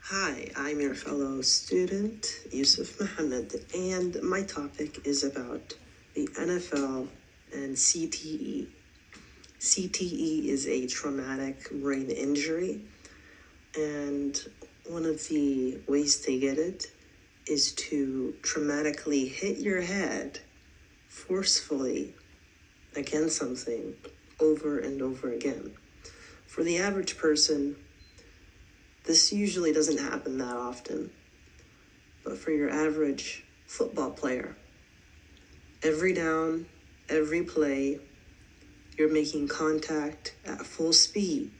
Hi, I'm your fellow student, Yusuf Mohammed, and my topic is about the NFL and CTE. CTE is a traumatic brain injury, and one of the ways they get it is to traumatically hit your head forcefully against something over and over again. For the average person, this usually doesn't happen that often, but for your average football player, every down, every play, you're making contact at full speed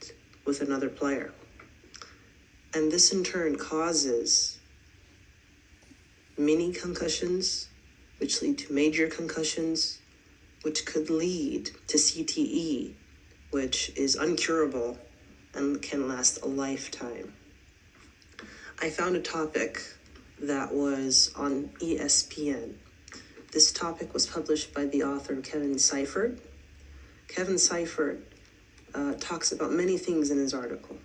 with another player. And this in turn causes mini concussions, which lead to major concussions, which could lead to CTE, which is uncurable and can last a lifetime. I found a topic that was on ESPN. This topic was published by the author Kevin Seifert. Kevin Seifert talks about many things in his article.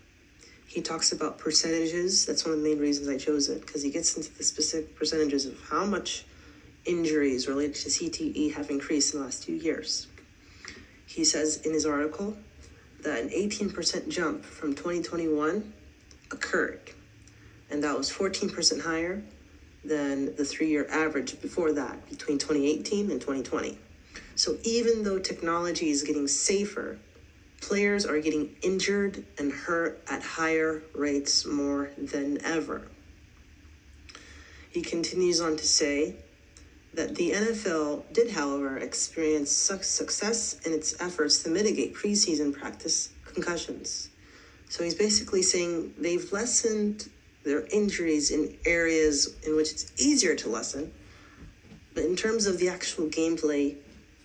He talks about percentages. That's one of the main reasons I chose it, because he gets into the specific percentages of how much injuries related to CTE have increased in the last 2 years. He says in his article that an 18% jump from 2021 occurred, and that was 14% higher than the 3-year average before that, between 2018 and 2020. So even though technology is getting safer, players are getting injured and hurt at higher rates more than ever. He continues on to say that the NFL did, however, experience success in its efforts to mitigate preseason practice concussions. So he's basically saying they've lessened their injuries in areas in which it's easier to lessen, but in terms of the actual gameplay,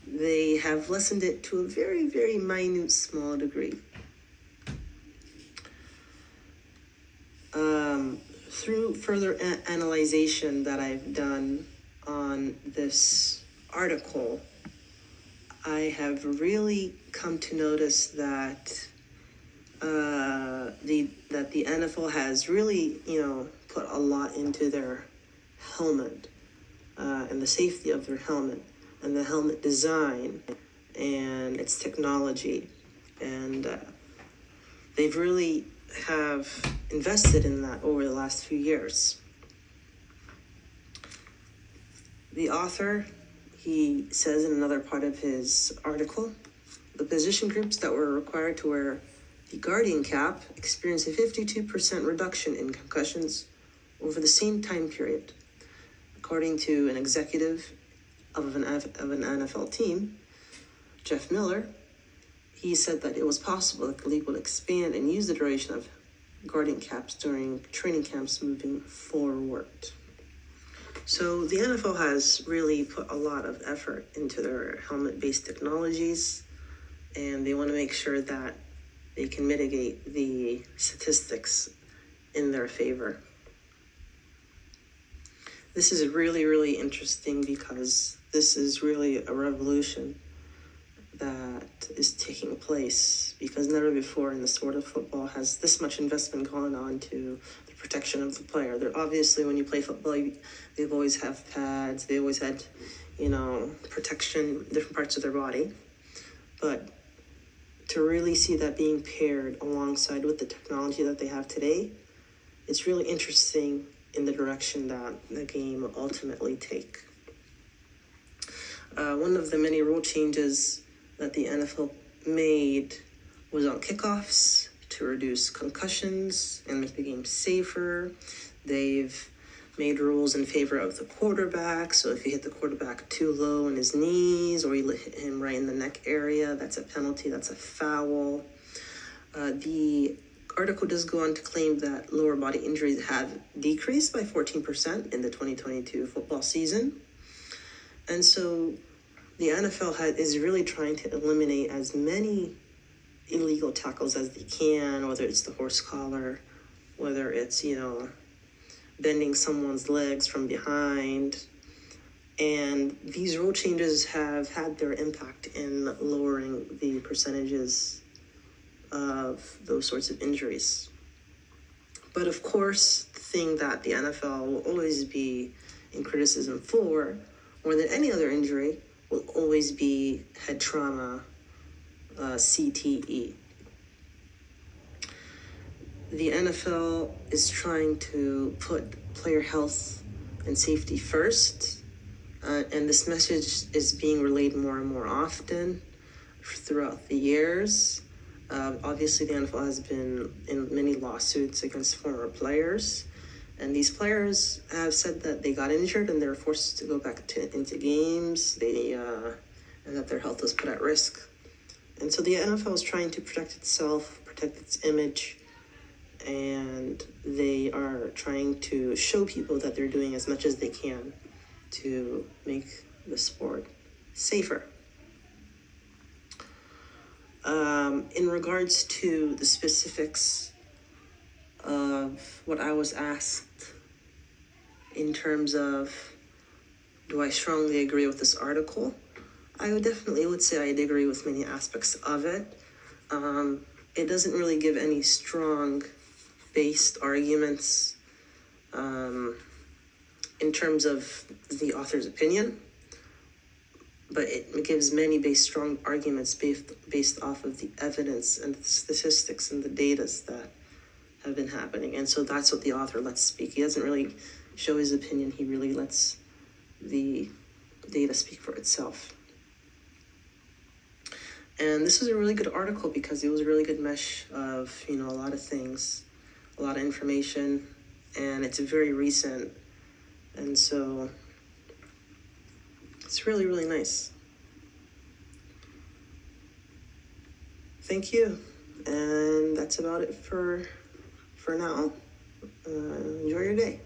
they have lessened it to a very, very minute, small degree. Through further analyzation that I've done on this article, I have really come to notice that the NFL has really, put a lot into their helmet and the safety of their helmet and the helmet design and its technology, and they've really have invested in that over the last few years. The author, he says in another part of his article, the position groups that were required to wear the Guardian cap experienced a 52% reduction in concussions over the same time period. According to an executive of an NFL team, Jeff Miller, he said that it was possible that the league would expand and use the duration of Guardian caps during training camps moving forward. So the NFL has really put a lot of effort into their helmet-based technologies, and they want to make sure that they can mitigate the statistics in their favor. This is really, really interesting because this is really a revolution that is taking place, because never before in the sport of football has this much investment gone on to the protection of the player. They're obviously, when you play football, they've always have pads, they always had, protection in different parts of their body. But to really see that being paired alongside with the technology that they have today, it's really interesting in the direction that the game will ultimately take. One of the many rule changes that the NFL made was on kickoffs to reduce concussions and make the game safer. They've made rules in favor of the quarterback. So if you hit the quarterback too low in his knees, or you hit him right in the neck area, that's a penalty, that's a foul. The article does go on to claim that lower body injuries have decreased by 14% in the 2022 football season. And so the NFL is really trying to eliminate as many illegal tackles as they can, whether it's the horse collar, whether it's, bending someone's legs from behind. And these rule changes have had their impact in lowering the percentages of those sorts of injuries. But of course, the thing that the NFL will always be in criticism for, more than any other injury, will always be head trauma, CTE. The NFL is trying to put player health and safety first, and this message is being relayed more and more often throughout the years. Obviously, the NFL has been in many lawsuits against former players, and these players have said that they got injured and they were forced to go back into games. And that their health was put at risk. And so the NFL is trying to protect itself, protect its image, and they are trying to show people that they're doing as much as they can to make the sport safer. In regards to the specifics of what I was asked in terms of do I strongly agree with this article, I would say I'd agree with many aspects of it. It doesn't really give any strong based arguments in terms of the author's opinion, but it gives many strong arguments based off of the evidence and the statistics and the data that have been happening. And so that's what the author lets speak. He doesn't really show his opinion. He really lets the data speak for itself. And this was a really good article because it was a really good mesh of, a lot of things, a lot of information, and it's very recent. And so it's really, really nice. Thank you. And that's about it for now. Enjoy your day.